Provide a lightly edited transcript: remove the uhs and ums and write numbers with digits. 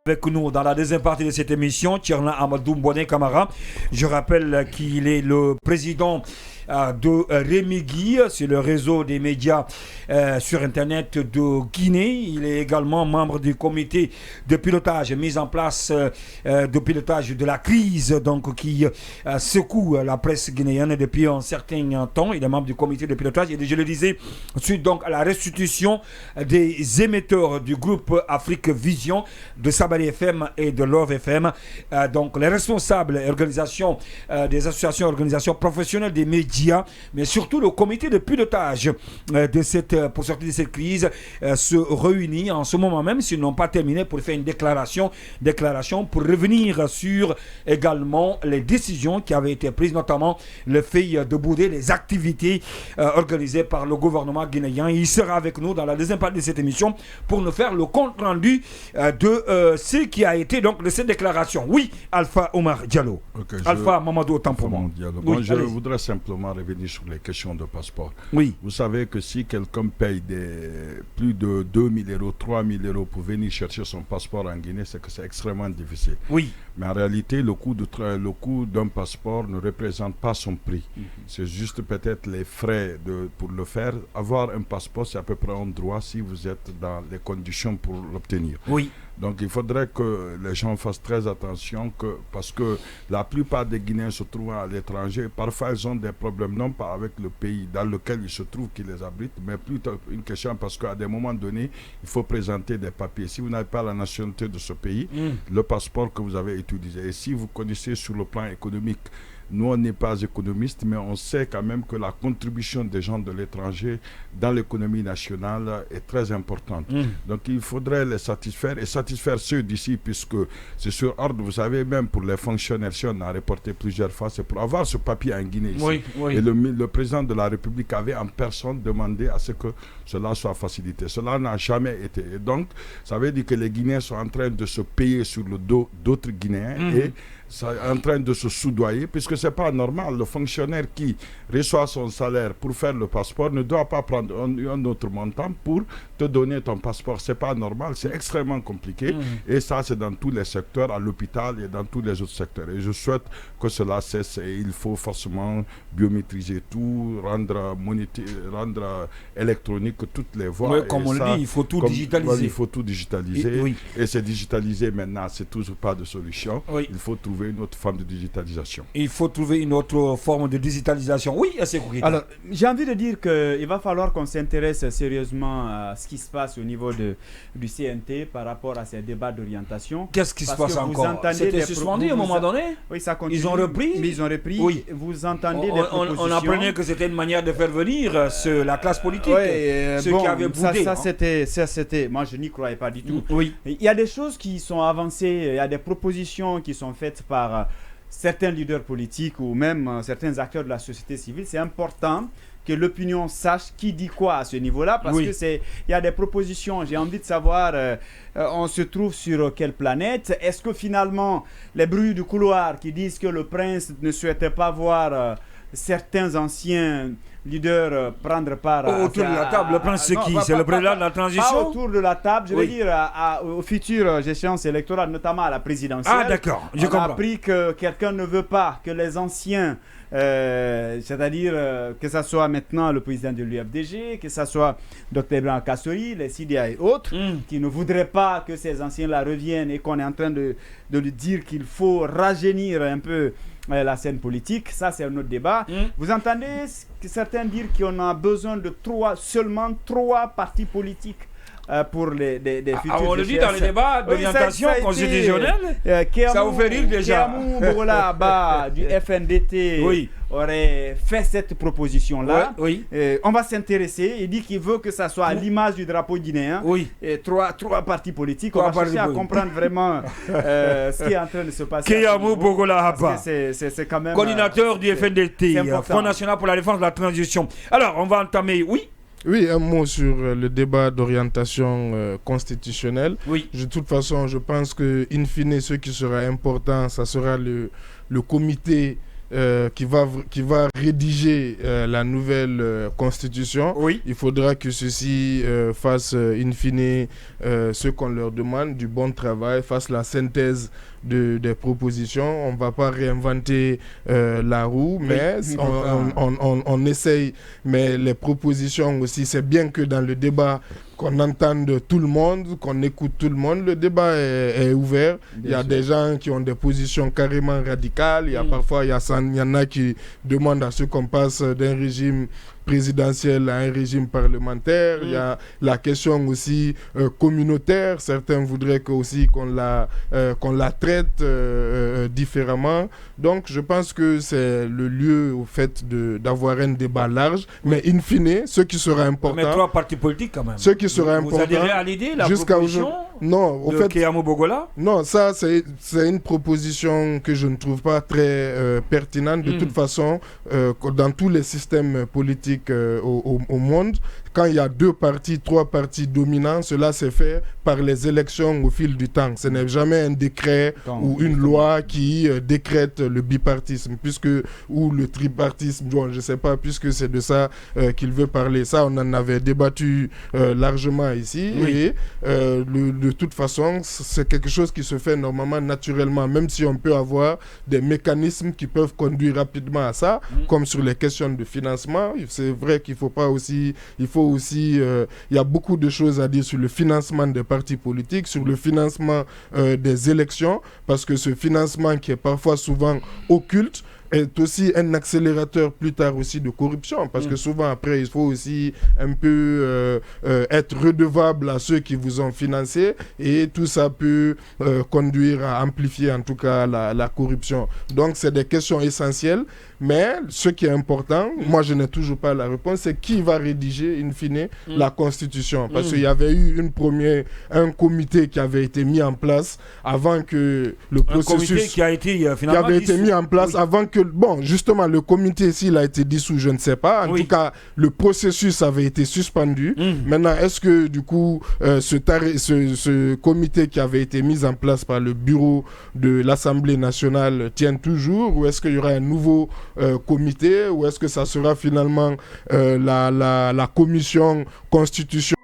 Avec nous dans la deuxième partie de cette émission, Tierna Amadou Mbouane Kamara. Je rappelle qu'il est le président de Rémi Guy, c'est le réseau des médias sur Internet de Guinée. Il est également membre du comité de pilotage, mise en place de pilotage de la crise donc, qui secoue la presse guinéenne depuis un certain temps. Il est membre du comité de pilotage et je le disais, suite donc à la restitution des émetteurs du groupe Afrique Vision de Sabali FM et de Love FM. Donc les responsables des associations et organisations professionnelles des médias, mais surtout le comité de pilotage pour sortir de cette crise se réunit en ce moment même, s'ils n'ont pas terminé, pour faire une déclaration pour revenir sur également les décisions qui avaient été prises, notamment le fait de bouder les activités organisées par le gouvernement guinéen. Il sera avec nous dans la deuxième partie de cette émission pour nous faire le compte rendu de ce qui a été donc de cette déclaration. Oui, Alpha Omar Diallo. Alpha Mamadou, autant pour moi. Oui, je voudrais simplement revenir sur les questions de passeport. Oui. Vous savez que si quelqu'un paye plus de 2 000 euros, 3 000 euros pour venir chercher son passeport en Guinée, c'est que c'est extrêmement difficile. Oui. Mais en réalité, le coût d'un passeport ne représente pas son prix. C'est juste peut-être les frais pour le faire. Avoir un passeport, c'est à peu près un droit si vous êtes dans les conditions pour l'obtenir. Oui. Donc il faudrait que les gens fassent très attention parce que la plupart des Guinéens se trouvent à l'étranger. Parfois ils ont des problèmes non pas avec le pays dans lequel ils se trouvent qui les abrite, mais plutôt une question parce qu'à des moments donnés, il faut présenter des papiers. Si vous n'avez pas la nationalité de ce pays, le passeport que vous avez utilisé. Et si vous connaissez sur le plan économique, nous, on n'est pas économistes, mais on sait quand même que la contribution des gens de l'étranger dans l'économie nationale est très importante. Donc, il faudrait les satisfaire et satisfaire ceux d'ici, puisque c'est sur ordre, vous savez, même pour les fonctionnaires, si on a reporté plusieurs fois, c'est pour avoir ce papier en Guinée ici. Oui, oui. Et le président de la République avait en personne demandé à ce que cela soit facilité. Cela n'a jamais été. Et donc, ça veut dire que les Guinéens sont en train de se payer sur le dos d'autres Guinéens et en train de se soudoyer, puisque ce n'est pas normal. Le fonctionnaire qui reçoit son salaire pour faire le passeport ne doit pas prendre un autre montant pour te donner ton passeport. Ce n'est pas normal, c'est extrêmement compliqué. Et ça, c'est dans tous les secteurs, à l'hôpital et dans tous les autres secteurs. Et je souhaite que cela cesse. Et il faut forcément biométriser tout, rendre électronique toutes les voies. Oui, comme on le dit, il faut tout digitaliser. Il faut tout digitaliser. Et c'est digitalisé maintenant, c'est toujours pas de solution. Oui. Il faut trouver une autre forme de digitalisation. Il faut trouver une autre forme de digitalisation. Oui, c'est correct. Alors, j'ai envie de dire qu'il va falloir qu'on s'intéresse sérieusement à ce qui se passe au niveau du CNT par rapport à ces débats d'orientation. Qu'est-ce qui se passe encore? C'était suspendu à un moment donné? Oui, ça continue. Ils ont repris? Mais ils ont repris. Oui. Vous entendez des propositions. On apprenait que c'était une manière de faire venir la classe politique. Oui, ceux qui avaient boudé. Ça, c'était... Moi, je n'y croyais pas du tout. Oui. Il y a des choses qui sont avancées, il y a des propositions qui sont faites par certains leaders politiques ou même certains acteurs de la société civile. C'est important que l'opinion sache qui dit quoi à ce niveau-là, parce que il y a des propositions. J'ai envie de savoir, on se trouve sur quelle planète? Est-ce que finalement, les bruits du couloir qui disent que le prince ne souhaitait pas voir certains anciens leaders prendre part autour de la table, le prince c'est qui? C'est le président de la transition? Pas autour de la table, je veux dire aux futures échéances électorales, notamment à la présidentielle. Ah d'accord, je comprends. On a appris que quelqu'un ne veut pas que les anciens, c'est-à-dire que ce soit maintenant le président de l'UFDG, que ce soit Dr Ibrahim Kassori, les CDA et autres, qui ne voudraient pas que ces anciens-là reviennent et qu'on est en train de lui dire qu'il faut rajeunir un peu la scène politique. Ça, c'est un autre débat. Vous entendez certains dire qu'on a besoin de seulement trois partis politiques pour les futurs. On le dit dans les débats d'orientation constitutionnelle. Ça vous fait rire déjà. Kéamou Bogolaba du FNDT aurait fait cette proposition-là. On va s'intéresser. Il dit qu'il veut que ça soit à l'image du drapeau guinéen. Et trois partis politiques. On va chercher à comprendre vraiment ce qui est en train de se passer. Kéamou Bogolaba, c'est quand même coordinateur du FNDT, Front National pour la Défense de la Transition. Alors, on va entamer. Oui, un mot sur le débat d'orientation constitutionnelle. De toute façon, je pense que, in fine, ce qui sera important, ça sera le comité qui va rédiger la nouvelle constitution, il faudra que ceux-ci fassent in fine ce qu'on leur demande, du bon travail, fassent la synthèse des propositions. On ne va pas réinventer la roue, mais on essaye. Mais les propositions aussi, c'est bien que dans le débat, qu'on entende tout le monde, qu'on écoute tout le monde. Le débat est ouvert. Il y a des gens qui ont des positions carrément radicales. Il y a parfois, il y en a qui demandent à ce qu'on passe d'un régime présidentiel à un régime parlementaire. Il y a la question aussi communautaire. Certains voudraient qu'on la traite différemment. Donc, je pense que c'est le lieu au fait d'avoir un débat large. Mais in fine, ce qui sera important... Mais 3 partis politiques quand même. Ce qui sera important... Vous adhérez à l'idée, la proposition non, au fait, Keyamo Bogola? Non, ça, c'est une proposition que je ne trouve pas très pertinente. De toute façon, dans tous les systèmes politiques au monde, quand il y a 2 partis, 3 partis dominants, cela s'est fait par les élections au fil du temps. Ce n'est jamais un décret ou une loi qui décrète le bipartisme, ou le tripartisme, je ne sais pas, puisque c'est de ça qu'il veut parler. Ça, on en avait débattu largement ici. Et de toute façon, c'est quelque chose qui se fait normalement, naturellement, même si on peut avoir des mécanismes qui peuvent conduire rapidement à ça, comme sur les questions de financement. C'est vrai qu'il faut pas aussi... il y a beaucoup de choses à dire sur le financement des partis politiques, sur le financement des élections, parce que ce financement qui est parfois souvent occulte est aussi un accélérateur plus tard aussi de corruption, parce que souvent après il faut aussi un peu être redevable à ceux qui vous ont financé, et tout ça peut conduire à amplifier en tout cas la corruption. Donc c'est des questions essentielles, mais ce qui est important, moi je n'ai toujours pas la réponse, c'est qui va rédiger in fine la constitution, parce qu'il y avait eu un comité qui avait été mis en place avant que le processus... Un comité qui a été finalement qui avait été mis en place avant que... Bon, justement, le comité, s'il a été dissous, je ne sais pas. En tout cas, le processus avait été suspendu. Maintenant, est-ce que, du coup, ce comité qui avait été mis en place par le bureau de l'Assemblée nationale tient toujours, ou est-ce qu'il y aura un nouveau comité, ou est-ce que ça sera finalement la commission constitutionnelle